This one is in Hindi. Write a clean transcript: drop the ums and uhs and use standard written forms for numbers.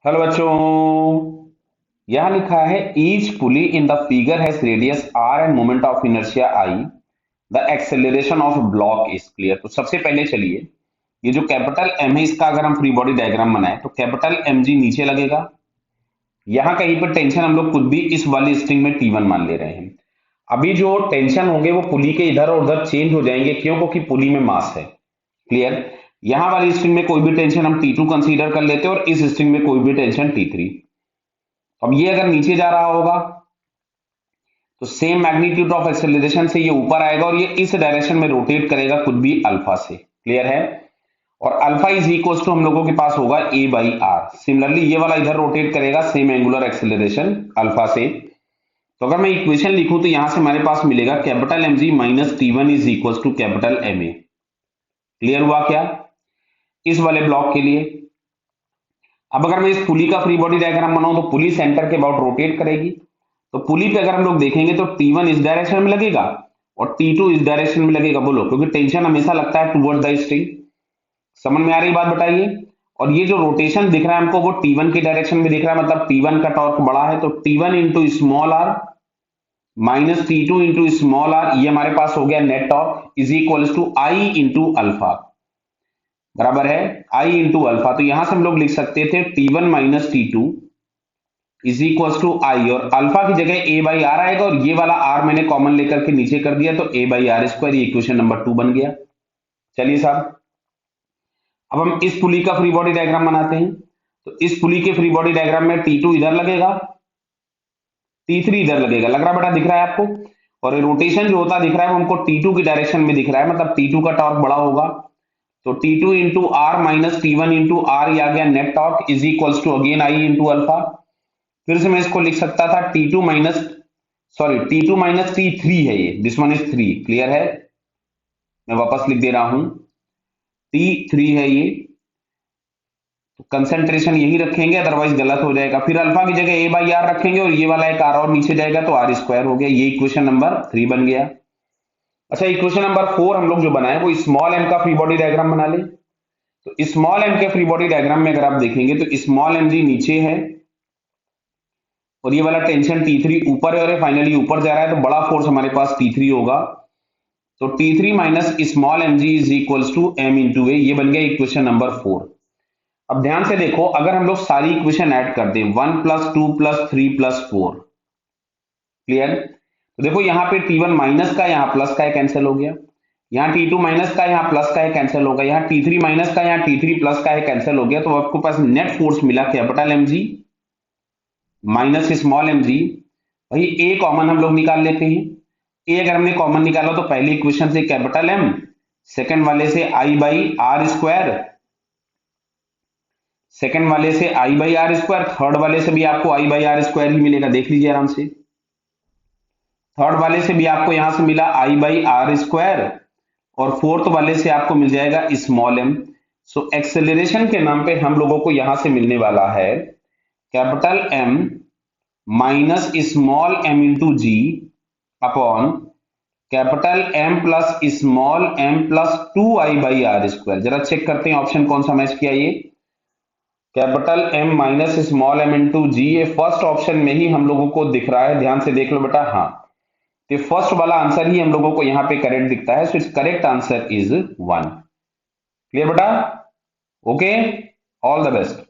हेलो बच्चों। यहां लिखा है each pulley in the figure has radius R and moment of inertia I. The acceleration of block is clear. तो सबसे पहले चलिए, ये जो कैपिटल एम है इसका अगर हम फ्री बॉडी डायग्राम बनाए तो कैपिटल एम जी नीचे लगेगा। यहां कहीं पर टेंशन हम लोग खुद भी इस वाली स्ट्रिंग में टी वन मान ले रहे हैं। अभी जो टेंशन होंगे वो पुली के इधर और उधर चेंज हो जाएंगे, क्यों? क्योंकि पुली में मास है। क्लियर। यहां वाली स्ट्रिंग में कोई भी टेंशन हम टी टू कंसीडर कर लेते हैं और इस स्ट्रिंग में कोई भी टेंशन टी थ्री। अब ये अगर नीचे जा रहा होगा तो सेम मैग्नीट्यूड ऑफ एक्सेलरेशन से ये ऊपर आएगा और ये इस डायरेक्शन में रोटेट करेगा खुद भी अल्फा से। क्लियर है। और अल्फा इज इक्वल टू हम लोगों के पास होगा ए बाई आर। सिमिलरली ये वाला इधर रोटेट करेगा सेम एंगुलर एक्सेलरेशन अल्फा से। तो अगर मैं इक्वेशन लिखूं तो यहां से हमारे पास मिलेगा capital M G minus T one is equal to capital M A. Clear हुआ क्या इस वाले ब्लॉक के लिए? अब अगर मैं इस पुली का फ्री बॉडी डायग्राम बनाऊं तो पुली सेंटर के अबाउट रोटेट करेगी। तो पुली पे अगर हम लोग देखेंगे तो T1 इस डायरेक्शन में लगेगा और T2 इस डायरेक्शन में लगेगा। बोलो, क्योंकि टेंशन हमेशा लगता है टुवर्ड द स्ट्रिंग। समझ में आ रही बात? बताइए। और ये जो रोटेशन दिख रहा है हमको वो T1 की डायरेक्शन में दिख रहा है, मतलब T1 का टॉर्क बड़ा है। तो T1 into small R minus T2 into small R, ये हमारे पास हो गया net torque is equal to I into alpha. बराबर है आई इंटू अल्फा। तो यहां से हम लोग लिख सकते थे T1 minus T2 is equal to I, और अल्फा की जगह ए बाई आर आएगा और ये वाला आर मैंने कॉमन लेकर के नीचे कर दिया तो ए बाई आर स्क्वायर। ये इक्वेशन नंबर 2 बन गया। चलिए साहब, अब हम इस पुली का फ्री बॉडी डायग्राम बनाते हैं। तो इस पुली के फ्री बॉडी डायग्राम में T2 इधर लगेगा, T3 इधर लगेगा। लग रहा बेटा? दिख रहा है आपको? और रोटेशन जो होता दिख रहा है वो हमको T2 की डायरेक्शन में दिख रहा है, मतलब T2 का टॉर्क बड़ा होगा। तो T2 into R minus T1 into R, ये आ गया net torque is equal to again I into alpha. फिर से मैं इसको लिख सकता था T2 minus, sorry T2 minus T3 है ये, दिस वन इज 3। क्लियर है? मैं वापस लिख दे रहा हूं T3 है ये। तो कंसेंट्रेशन यही रखेंगे, अदरवाइज गलत हो जाएगा। फिर अल्फा की जगह ए बाई आर रखेंगे और ये वाला एक आर और नीचे जाएगा तो आर स्क्वायर हो गया। ये इक्वेशन नंबर 3 बन गया। अच्छा, इक्वेशन नंबर 4 हम लोग जो बनाए वो स्मॉल एम का फ्री बॉडी डायग्राम बना ले। तो स्मॉल एम के फ्री बॉडी डायग्राम में अगर आप देखेंगे तो स्मॉल एम जी नीचे है और ये वाला टेंशन T3 ऊपर है, और फाइनली ऊपर जा रहा है तो बड़ा फोर्स हमारे पास T3 होगा। तो T3 minus small M G is equal to M into A. ये बन गया इक्वेशन नंबर 4। अब ध्यान से देखो, अगर हम लोग सारी इक्वेशन ऐड कर दें 1 प्लस 2 प्लस 3 प्लस 4। क्लियर? तो देखो यहाँ पे T1 माइनस का यहाँ प्लस का कैंसिल हो गया, यहाँ T2 माइनस का यहाँ प्लस का कैंसिल होगा, यहाँ T3 माइनस का यहाँ T3 प्लस का कैंसिल हो गया। तो आपको पास नेट फोर्स मिला capital M G minus small M G. भाई ए कॉमन हम लोग निकाल लेते हैं। ए अगर हमने कॉमन निकाला तो पहली इक्वेशन से कैपिटल एम, सेकंड वाले से आई बाई आर स्क्वायर, सेकंड वाले से आई बाई आर स्क्वायर, थर्ड वाले से भी आपको आई बाई आर स्क्वायर ही मिलेगा। देख लीजिए आराम से, थर्ड वाले से भी आपको यहां से मिला आई बाई आर स्क्वायर और फोर्थ वाले से आपको मिल जाएगा स्मॉल एम। सो एक्सेलरेशन के नाम पे हम लोगों को यहां से मिलने वाला है capital M minus small M into G upon capital M plus small M plus 2 I by R square. जरा चेक करते हैं ऑप्शन कौन सा मैच किया ये। Capital M minus small M into G, ये फर्स्ट ऑप्शन में ही हम लोगों को दिख रहा है। ध्यान से देख लो बेटा। हाँ, तो फर्स्ट वाला आंसर ही हम लोगों को यहाँ पे करेक्ट दिखता है। So it's correct answer is 1। Clear बेटा? Okay, all the best.